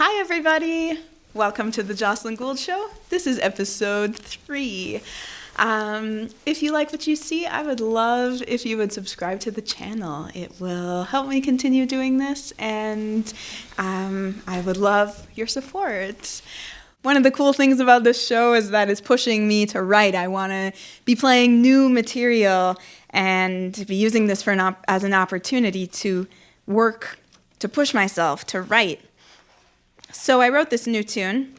Hi, everybody. Welcome to the Jocelyn Gould Show. This is episode 3. If you like what you see, I would love if you would subscribe to the channel. It will help me continue doing this, and I would love your support. One of the cool things about this show is that it's pushing me to write. I want to be playing new material and be using this as an opportunity to work, to push myself, to write. So I wrote this new tune.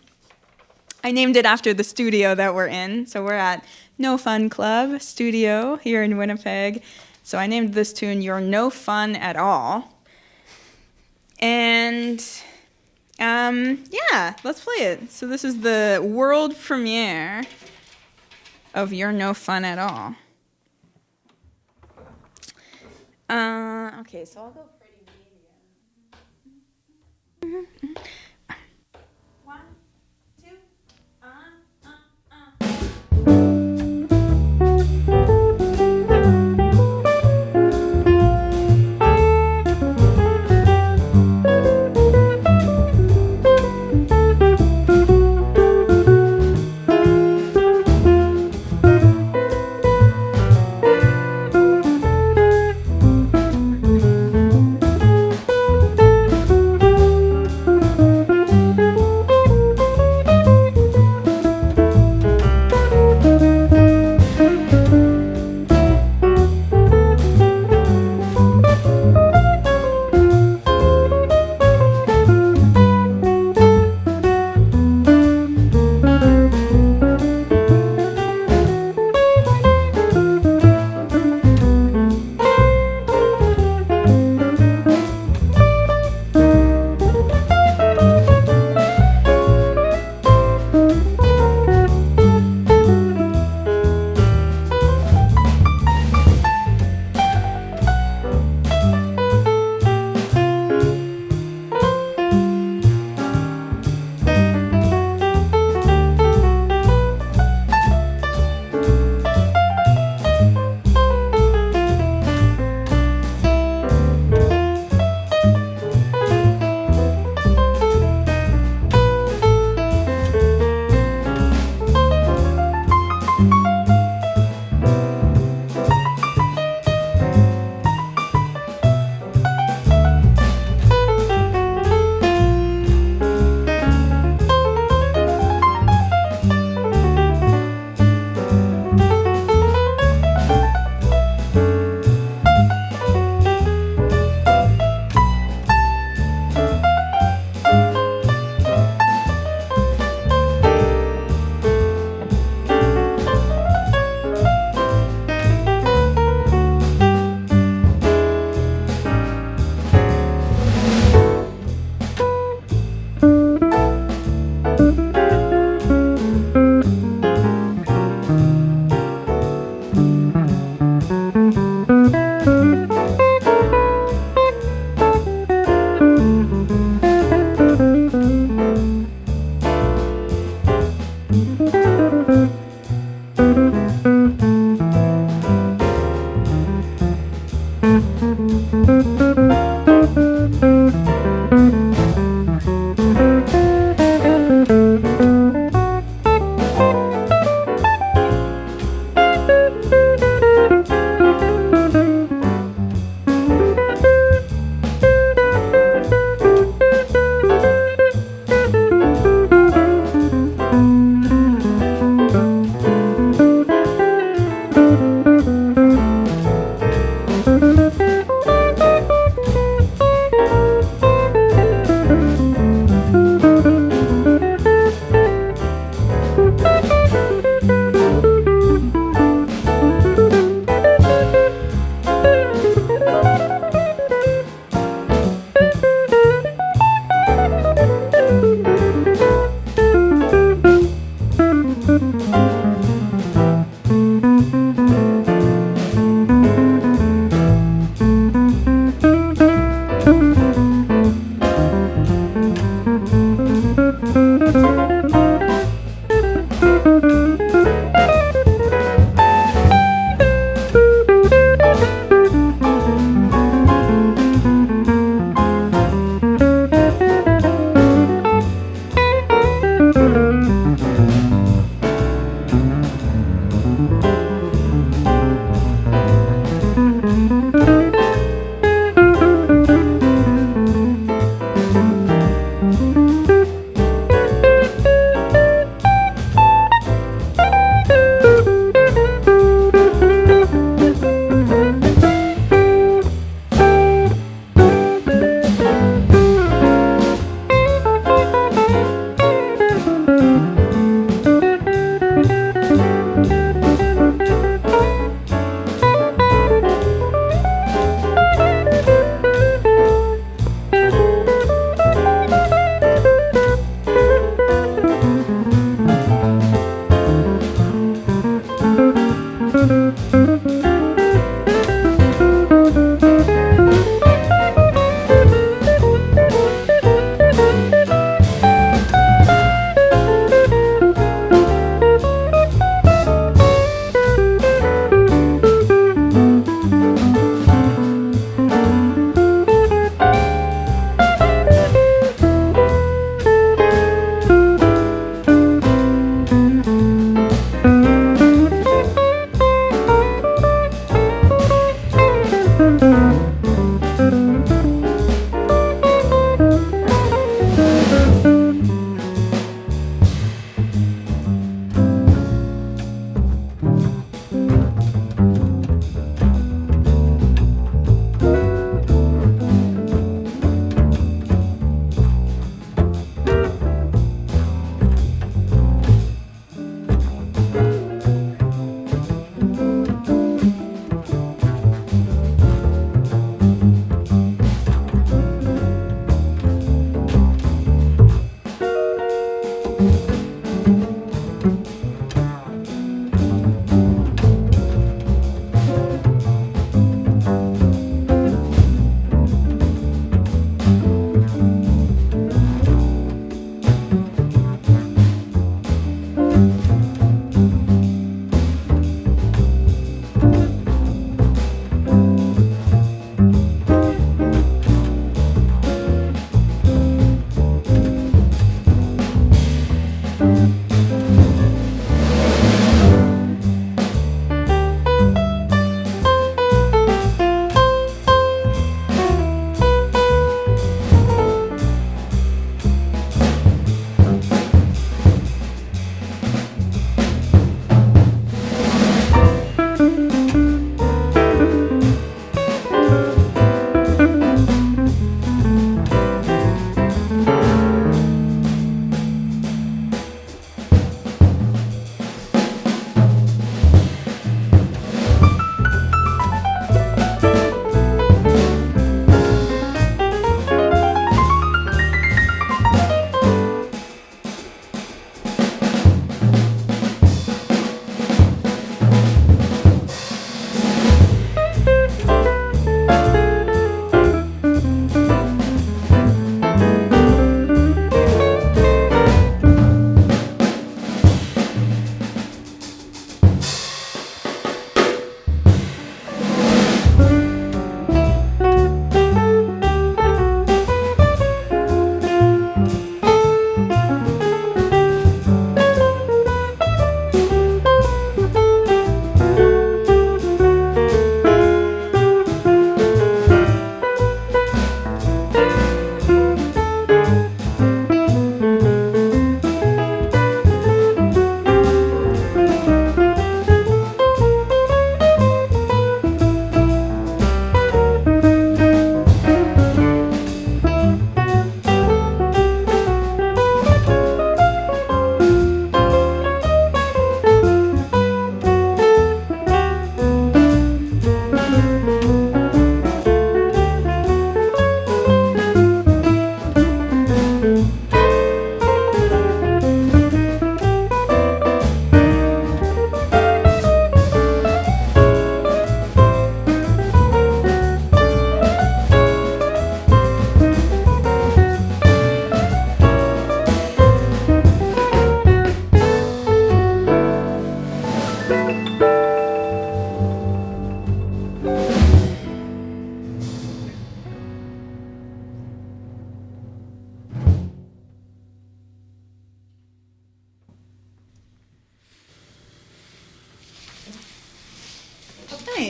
I named it after the studio that we're in. So we're at No Fun Club Studio here in Winnipeg. So I named this tune You're No Fun at All. And let's play it. So this is the world premiere of You're No Fun at All. Okay, so I'll go pretty medium.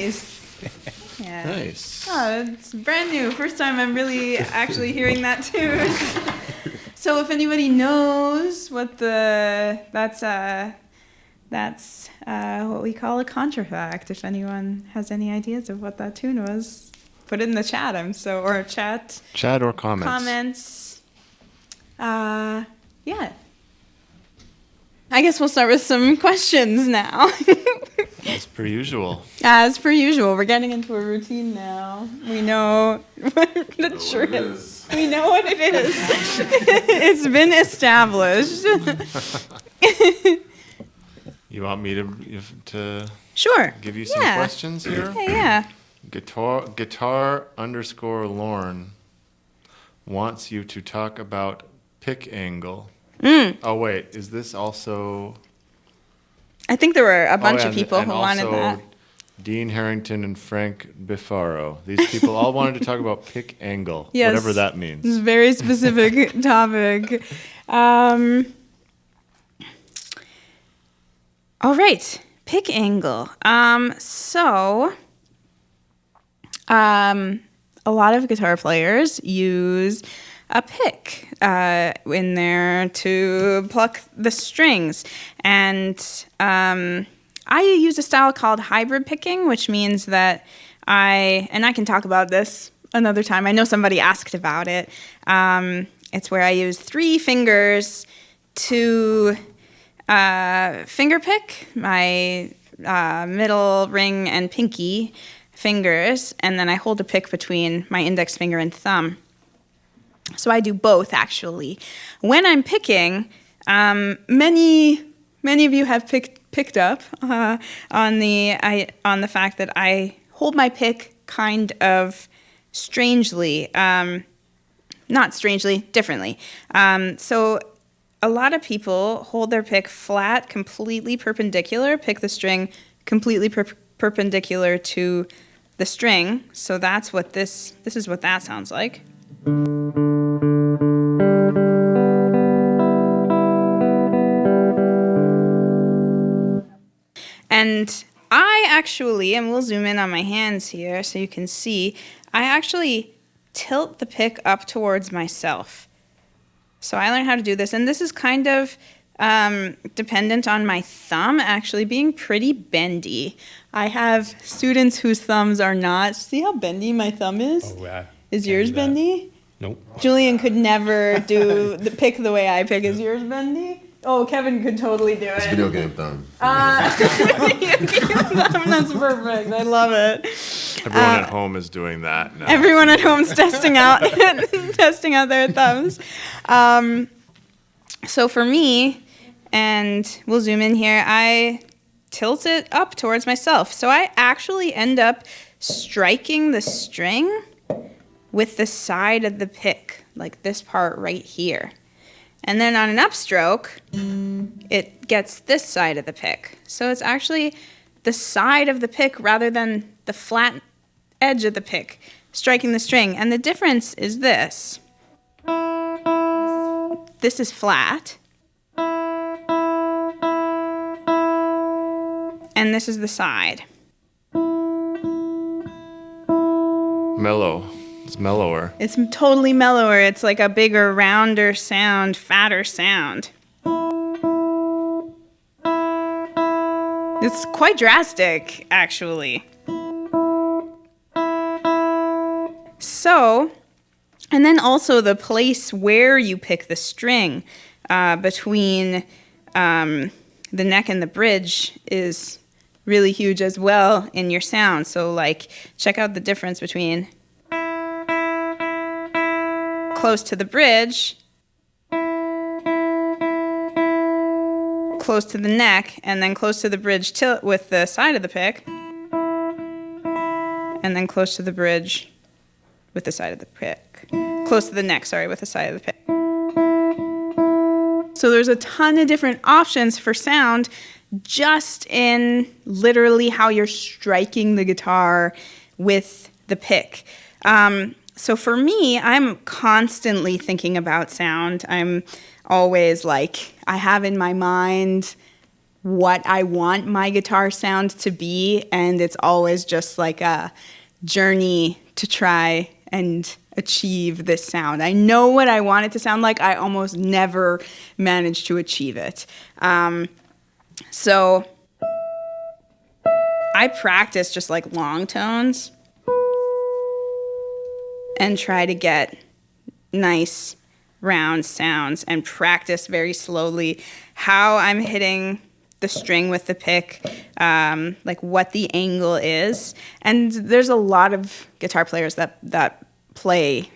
Nice. Yeah. Nice. Oh, it's brand new. First time I'm really actually hearing that tune. So if anybody knows what that's what we call a contrafact. If anyone has any ideas of what that tune was, put it in the chat. Chat or comments. Yeah. I guess we'll start with some questions now. As per usual. As per usual, we're getting into a routine now. We know what the truth is. We know what it is. It's been established. You want me to Sure. give you some questions here? Yeah. Guitar_Lorne wants you to talk about pick angle. Oh, wait. Is this also... I think there were a bunch of people who wanted also that. Dean Harrington and Frank Bifaro. These people all wanted to talk about pick angle, Yes. whatever that means. It's a very specific topic. All right. Pick angle. A lot of guitar players use a pick in there to pluck the strings. And I use a style called hybrid picking, which means that I can talk about this another time. I know somebody asked about it. It's where I use 3 fingers to finger pick, my middle, ring, and pinky fingers, and then I hold a pick between my index finger and thumb. So I do both, actually. When I'm picking, many of you have picked up on the fact that I hold my pick kind of strangely, not strangely, differently. So a lot of people hold their pick flat, completely perpendicular, pick the string completely perpendicular to the string. So that's what this is what that sounds like. And I actually, and we'll zoom in on my hands here so you can see, I actually tilt the pick up towards myself. So I learned how to do this, and this is kind of dependent on my thumb actually being pretty bendy. I have students whose thumbs are not. See how bendy my thumb is? Oh, yeah. Is yours bendy? Nope. Julian could never do the pick the way I pick. Is yours bendy? Oh, Kevin could totally do it. It's video game thumb. That's perfect. I love it. Everyone at home is doing that now. Everyone at home's testing out their thumbs. So for me, and we'll zoom in here, I tilt it up towards myself. So I actually end up striking the string with the side of the pick, like this part right here. And then on an upstroke, it gets this side of the pick. So it's actually the side of the pick rather than the flat edge of the pick striking the string. And the difference is this. This is flat. And this is the side. Mellow. It's mellower. It's totally mellower. It's like a bigger, rounder sound, fatter sound. It's quite drastic, actually. So, and then also the place where you pick the string between the neck and the bridge is really huge as well in your sound. So, like, check out the difference between close to the bridge, close to the neck, and then close to the bridge tilt with the side of the pick, and then close to the bridge with the side of the pick. Close to the neck, sorry, with the side of the pick. So there's a ton of different options for sound just in literally how you're striking the guitar with the pick. So for me, I'm constantly thinking about sound. I'm always like, I have in my mind what I want my guitar sound to be, and it's always just like a journey to try and achieve this sound. I know what I want it to sound like. I almost never manage to achieve it. So I practice just like long tones and try to get nice round sounds and practice very slowly how I'm hitting the string with the pick, like what the angle is. And there's a lot of guitar players that play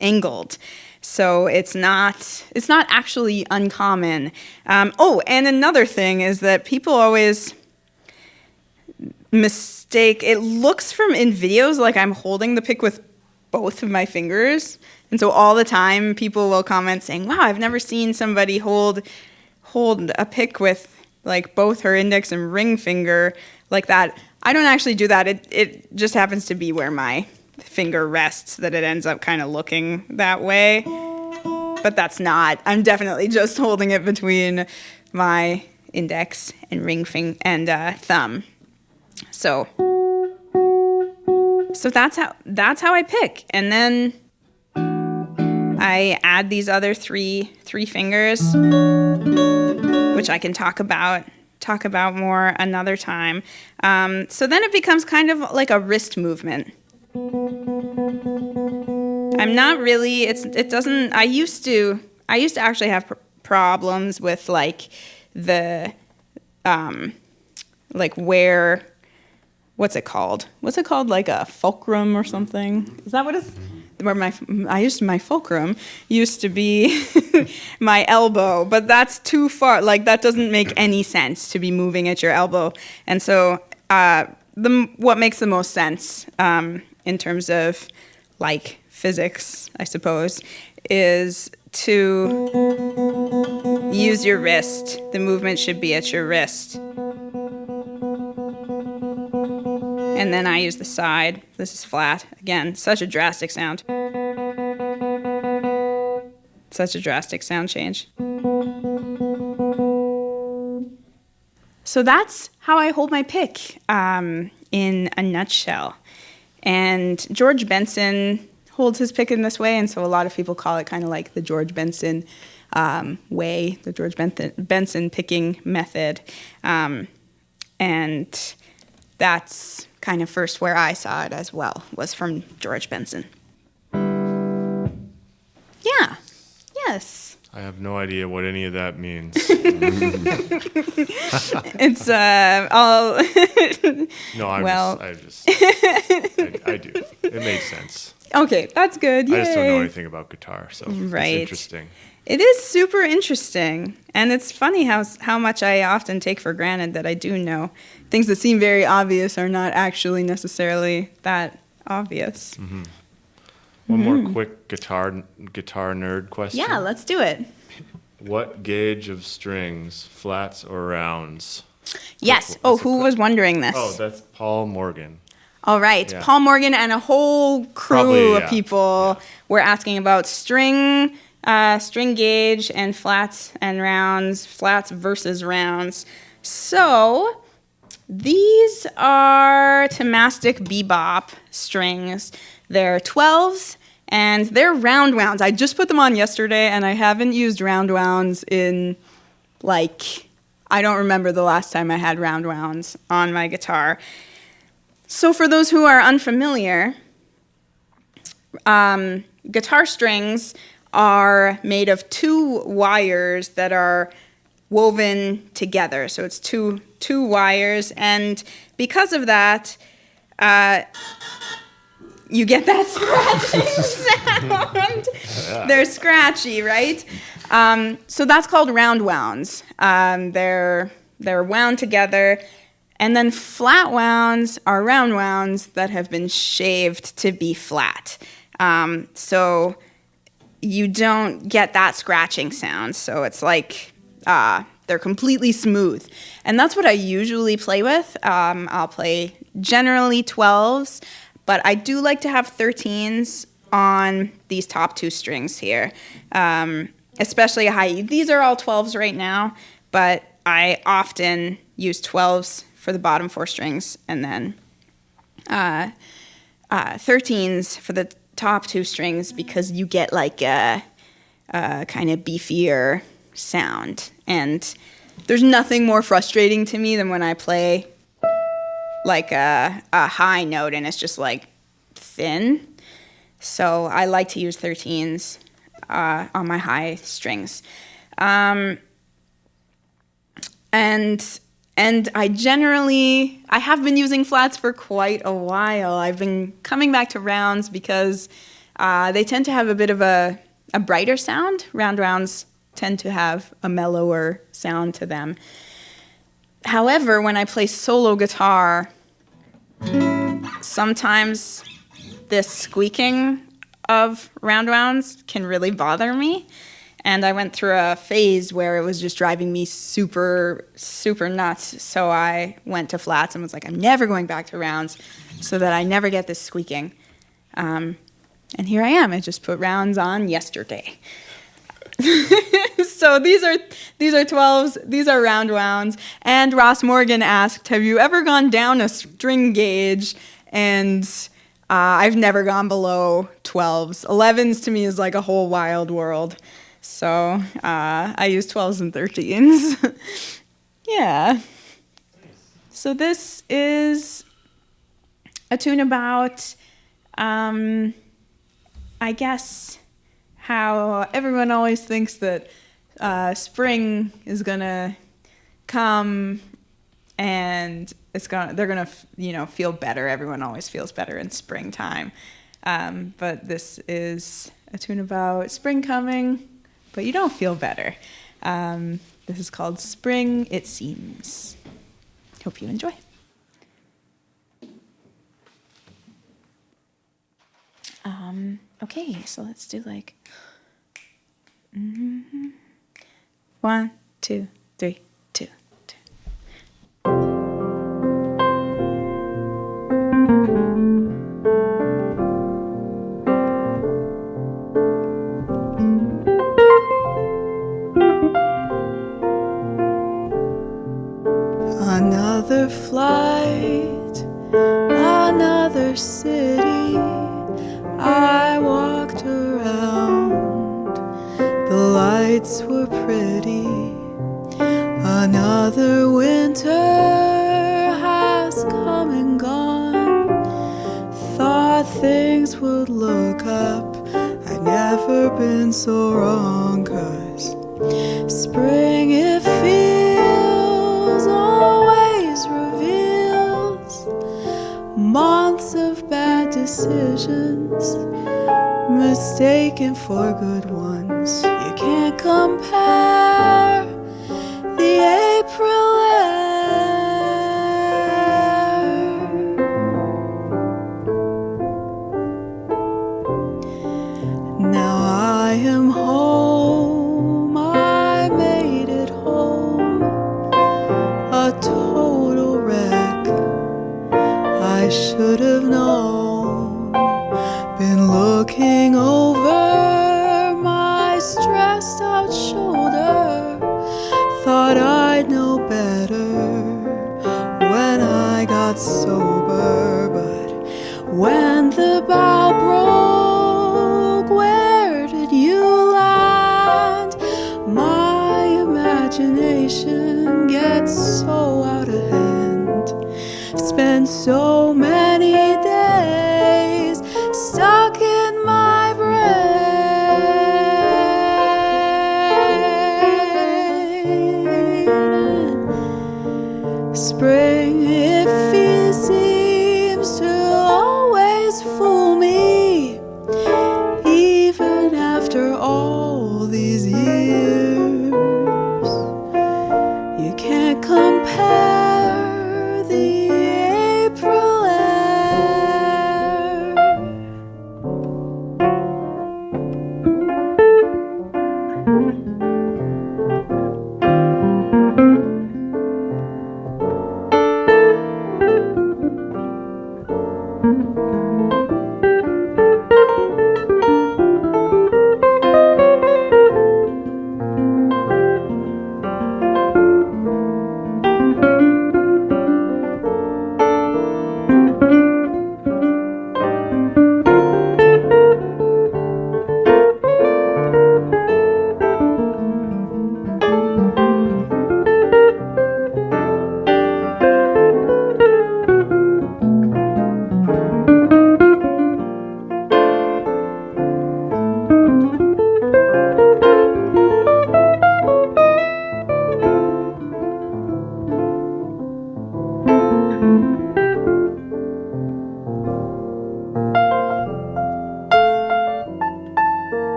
angled. So it's not actually uncommon. And another thing is that people always mistake, it looks from in videos like I'm holding the pick with both of my fingers. And so all the time people will comment saying, wow, I've never seen somebody hold a pick with like both her index and ring finger like that. I don't actually do that. It just happens to be where my finger rests that it ends up kind of looking that way. But that's not. I'm definitely just holding it between my index and ring finger and thumb. So that's how I pick. And then I add these other three fingers, which I can talk about more another time. So then it becomes kind of like a wrist movement. I'm not really. It doesn't. I used to actually have problems with like the like where. What's it called? Like a fulcrum or something? Is that what it's? Where my fulcrum used to be my elbow, but that's too far. Like that doesn't make any sense to be moving at your elbow. And so what makes the most sense in terms of like physics, I suppose, is to use your wrist. The movement should be at your wrist. And then I use the side. This is flat. Again, such a drastic sound. Such a drastic sound change. So that's how I hold my pick in a nutshell. And George Benson holds his pick in this way, and so a lot of people call it kind of like the George Benson way, the George Benson picking method. And that's kind of first where I saw it as well, was from George Benson. Yeah. Yes. I have no idea what any of that means. It's all. No, I do. It made sense. Okay, that's good. Yay. I just don't know anything about guitar, so right. It's interesting. It is super interesting, and it's funny how much I often take for granted that I do know. Things that seem very obvious are not actually necessarily that obvious. Mm-hmm. One more quick guitar nerd question. Yeah, let's do it. What gauge of strings, flats or rounds? Yes. Who was wondering this? Oh, that's Paul Morgan. All right. Yeah. Paul Morgan and a whole crew of people were asking about string gauge and flats and rounds, flats versus rounds. So these are Tomastic Bebop strings. They're 12s and they're round wounds. I just put them on yesterday and I haven't used round wounds in I don't remember the last time I had round wounds on my guitar. So for those who are unfamiliar, guitar strings are made of two wires that are woven together. So it's two wires, and because of that, you get that scratching sound. They're scratchy, right? So that's called round wounds. They're wound together. And then flat wounds are round wounds that have been shaved to be flat. So you don't get that scratching sound. So it's like they're completely smooth. And that's what I usually play with. I'll play generally 12s, but I do like to have 13s on these top two strings here, especially high E. These are all 12s right now, but I often use 12s for the bottom 4 strings, and then 13s for the top 2 strings, because you get like a kind of beefier sound. And there's nothing more frustrating to me than when I play like a high note and it's just like thin. So I like to use 13s on my high strings. And I have been using flats for quite a while. I've been coming back to rounds because they tend to have a bit of a brighter sound. Rounds tend to have a mellower sound to them. However, when I play solo guitar, sometimes this squeaking of rounds can really bother me. And I went through a phase where it was just driving me super, super nuts. So I went to flats and was like, I'm never going back to rounds so that I never get this squeaking. And here I am. I just put rounds on yesterday. So these are 12s. These are rounds. And Ross Morgan asked, have you ever gone down a string gauge? And I've never gone below 12s. 11s to me is like a whole wild world. So I use 12s and 13s. Yeah. So this is a tune about, I guess, how everyone always thinks that spring is gonna come and they're gonna feel better. Everyone always feels better in springtime. But this is a tune about spring coming, but you don't feel better. This is called Spring It Seems. Hope you enjoy. Okay, so let's do like 1, 2, 3, 2, 2. Another flight, another city. I walked around, the lights were pretty. Another winter has come and gone. Thought things would look up, I'd never been so wrong. 'Cause spring, it feels, always reveals months of bad decisions, mistaken for good ones. You can't compare the April air. Now I am home, I made it home, a total wreck. I should have known, been looking over my stressed out shoulder, thought I'd know better when I got sober. But when the bow broke, where did you land? My imagination gets so out of hand. Spent so many days stuck in my brain. Spring, it seems to always fool me, even after all these years. You can't compare the April air.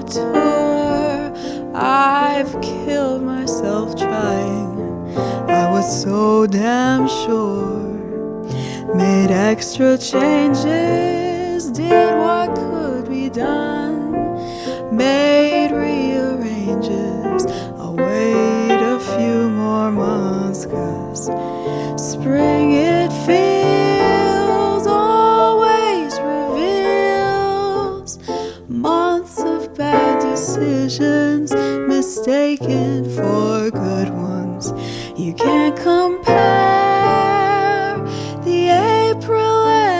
tour. I've killed myself trying. I was so damn sure. Made extra changes, did what could be done. Made rearranges. I'll wait a few more months, 'cause spring it feels, always reveals months of bad decisions mistaken for good ones. You can't compare the April air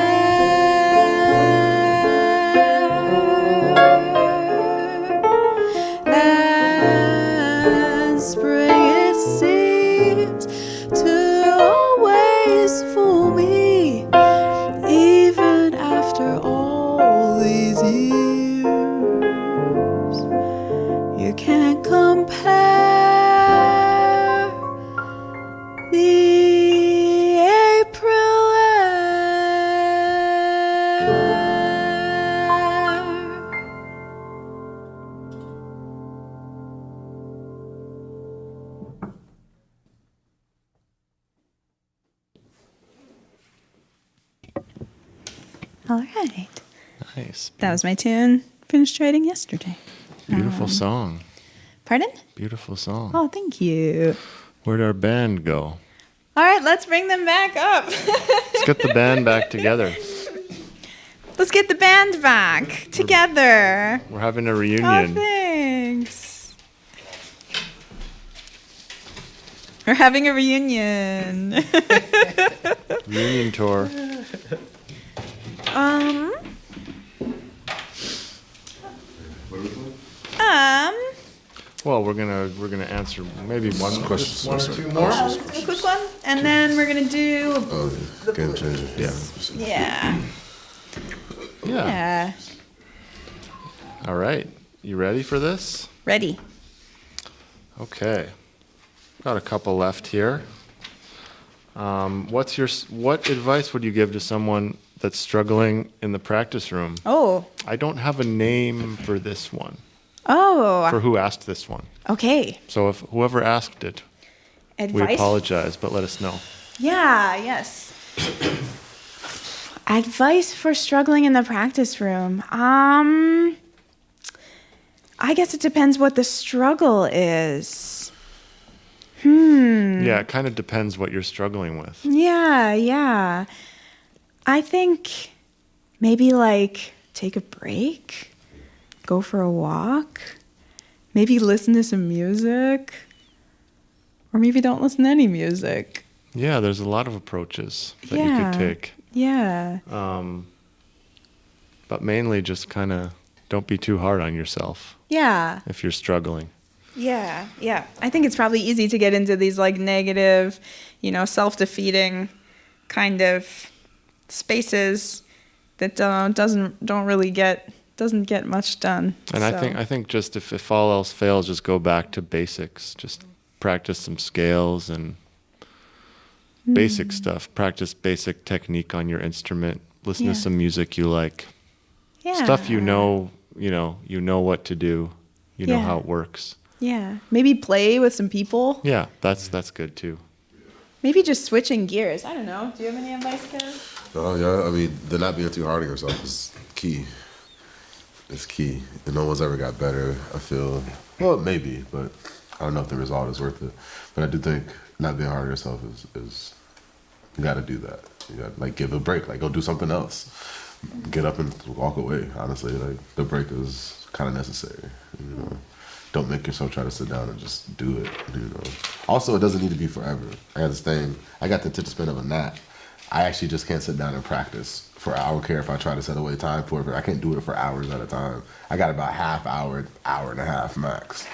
and spring. It seems to always fool me, even after all these years. You can't compare the April air. All right. Nice. That was my tune. Finished writing yesterday. Beautiful song. Pardon? Beautiful song. Oh, thank you. Where'd our band go? All right, let's bring them back up. Let's get the band back together. Let's get the band back together. We're having a Oh, reunion. thanks. We're having a reunion. Reunion tour. um. Well, we're gonna answer maybe one or two more. A quick one, and then we're gonna do. Game changer. Yeah. Yeah. All right. You ready for this? Ready. Okay. Got a couple left here. What advice would you give to someone that's struggling in the practice room? Oh. I don't have a name for this one. Oh. For who asked this one. Okay. So if whoever asked it, Advice. we apologize, but let us know. Yeah. Yes. Advice for struggling in the practice room. I guess it depends what the struggle is. Yeah, it kind of depends what you're struggling with. Yeah. I think maybe like take a break, go for a walk, maybe listen to some music, or maybe don't listen to any music. Yeah, there's a lot of approaches that you could take. Yeah. But mainly just kind of don't be too hard on yourself Yeah. if you're struggling. Yeah. I think it's probably easy to get into these like negative, self-defeating kind of spaces that doesn't get much done. And I think just if all else fails, just go back to basics. Just practice some scales and basic stuff. Practice basic technique on your instrument. Listen to some music you like. Yeah. Stuff you know what to do. You know how it works. Yeah. Maybe play with some people. Yeah, that's good too. Maybe just switching gears. I don't know. Do you have any advice, Kev? Oh yeah, I mean, the not being too hard on yourself is key. It's key. And no one's ever got better, I feel. Well, maybe, but I don't know if the result is worth it. But I do think not being hard on yourself is you got to do that. You got to give a break, go do something else. Get up and walk away. Honestly, the break is kind of necessary. Don't make yourself try to sit down and just do it. Also, it doesn't need to be forever. I got this thing. I got the attention span of a gnat. I actually just can't sit down and practice for. I don't care if I try to set away time for it. I can't do it for hours at a time. I got about half hour and a half max.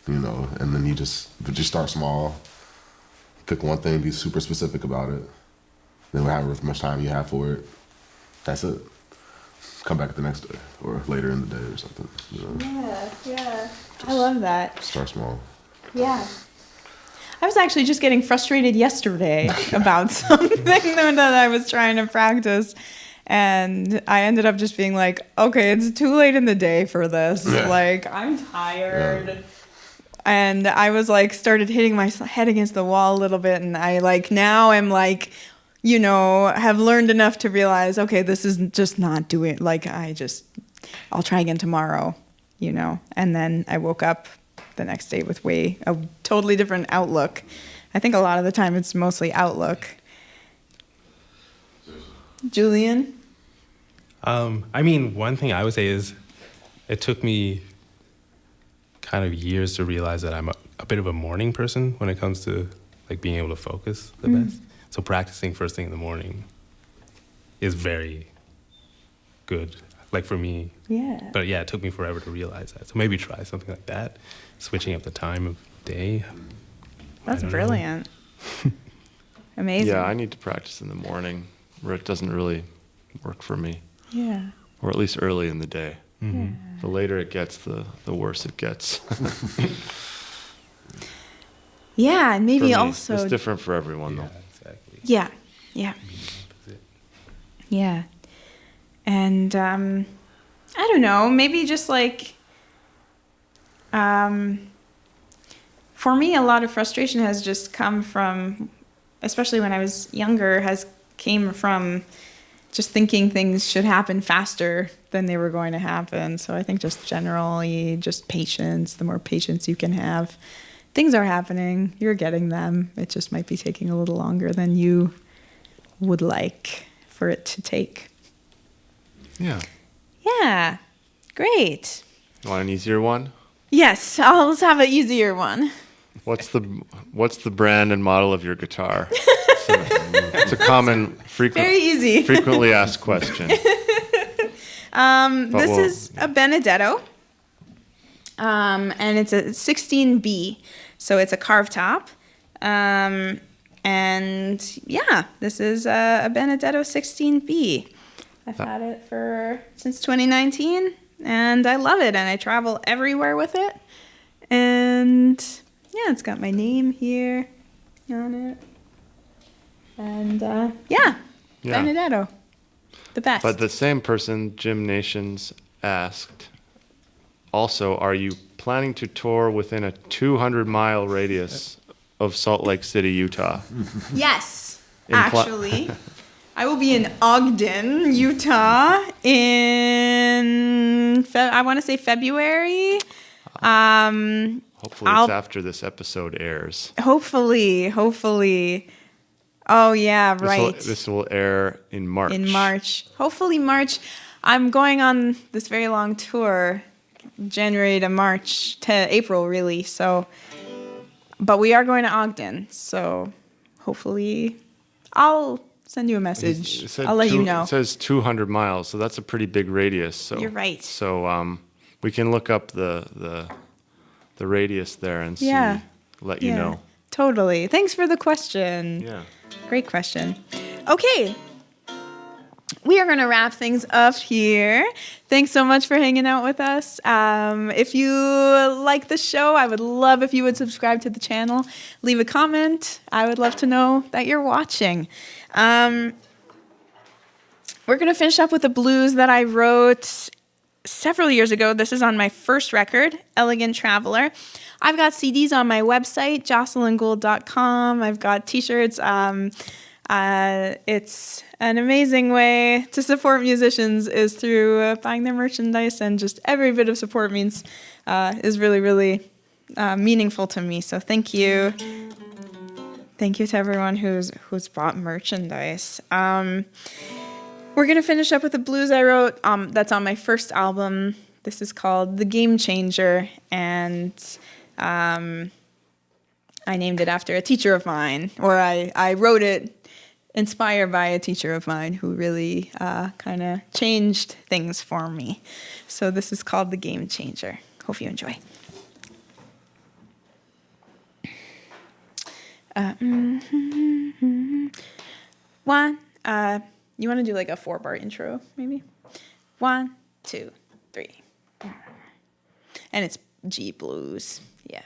And then you just start small. Pick one thing. Be super specific about it. Then however much time you have for it. That's it. Come back the next day or later in the day or something. Yeah. I love that. Start small. Yeah. I was actually just getting frustrated yesterday about something that I was trying to practice. And I ended up just being like, okay, it's too late in the day for this. Like, I'm tired. And I was like, started hitting my head against the wall a little bit. And I like, now I'm like, you know, have learned enough to realize, okay, this is just not doing, like, I'll try again tomorrow, you know. And then I woke up the next day with a totally different outlook. I think a lot of the time it's mostly outlook. Julian? I mean, one thing I would say is it took me kind of years to realize that I'm a bit of a morning person when it comes to like being able to focus the best. So practicing first thing in the morning is very good, like for me. Yeah. But yeah, it took me forever to realize that. So maybe try something like that, switching up the time of day. That's brilliant. Amazing. Yeah, I need to practice in the morning where it doesn't really work for me. Yeah. Or at least early in the day. Mm-hmm. Yeah. The later it gets, the worse it gets. Yeah, and maybe For me. also. It's different for everyone, though. Exactly. Yeah. Yeah. Yeah. And I don't know, maybe just like for me, a lot of frustration has just come from, especially when I was younger, came from just thinking things should happen faster than they were going to happen. So I think just generally, just patience. The more patience you can have, things are happening. You're getting them. It just might be taking a little longer than you would like for it to take. Yeah. Yeah, great. You want an easier one? Yes, let's have an easier one. What's the brand and model of your guitar? It's a common, Very easy. frequently asked question. This is a Benedetto, and it's a 16B, so it's a carved top. And yeah, this is a Benedetto 16B. I've had it since 2019, and I love it, and I travel everywhere with it. And yeah, it's got my name here on it. And yeah, Benedetto, the best. But the same person, Jim Nations, asked, also, are you planning to tour within a 200-mile radius of Salt Lake City, Utah? Yes, actually. I will be in Ogden, Utah in, I want to say February. Hopefully it's after this episode airs. Hopefully. Oh, yeah, right. This will air in March. In March. Hopefully March. I'm going on this very long tour, January to March, to April, really. So, but we are going to Ogden. So hopefully I'll send you a message. I'll let you know. It says 200 miles, so that's a pretty big radius. So you're right. So we can look up the radius there and let you know. Totally. Thanks for the question. Yeah. Great question. Okay. We are going to wrap things up here. Thanks so much for hanging out with us. If you like the show, I would love if you would subscribe to the channel. Leave a comment. I would love to know that you're watching. We're going to finish up with the blues that I wrote several years ago. This is on my first record, Elegant Traveler. I've got CDs on my website, jocelyngould.com. I've got t-shirts. It's an amazing way to support musicians is through buying their merchandise, and just every bit of support is really, really meaningful to me. So thank you. Thank you to everyone who's bought merchandise. We're going to finish up with the blues I wrote that's on my first album. This is called The Game Changer, and I named it after a teacher of mine, or I wrote it inspired by a teacher of mine who really kind of changed things for me. So this is called The Game Changer. Hope you enjoy. One, you want to do like a 4-bar intro, maybe? 1, 2, 3. And it's G blues. Yeah.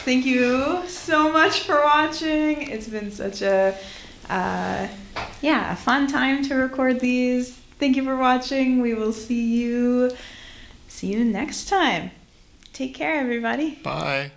Thank you so much for watching. It's been such a fun time to record these. Thank you for watching. We will see you next time. Take care, everybody. Bye.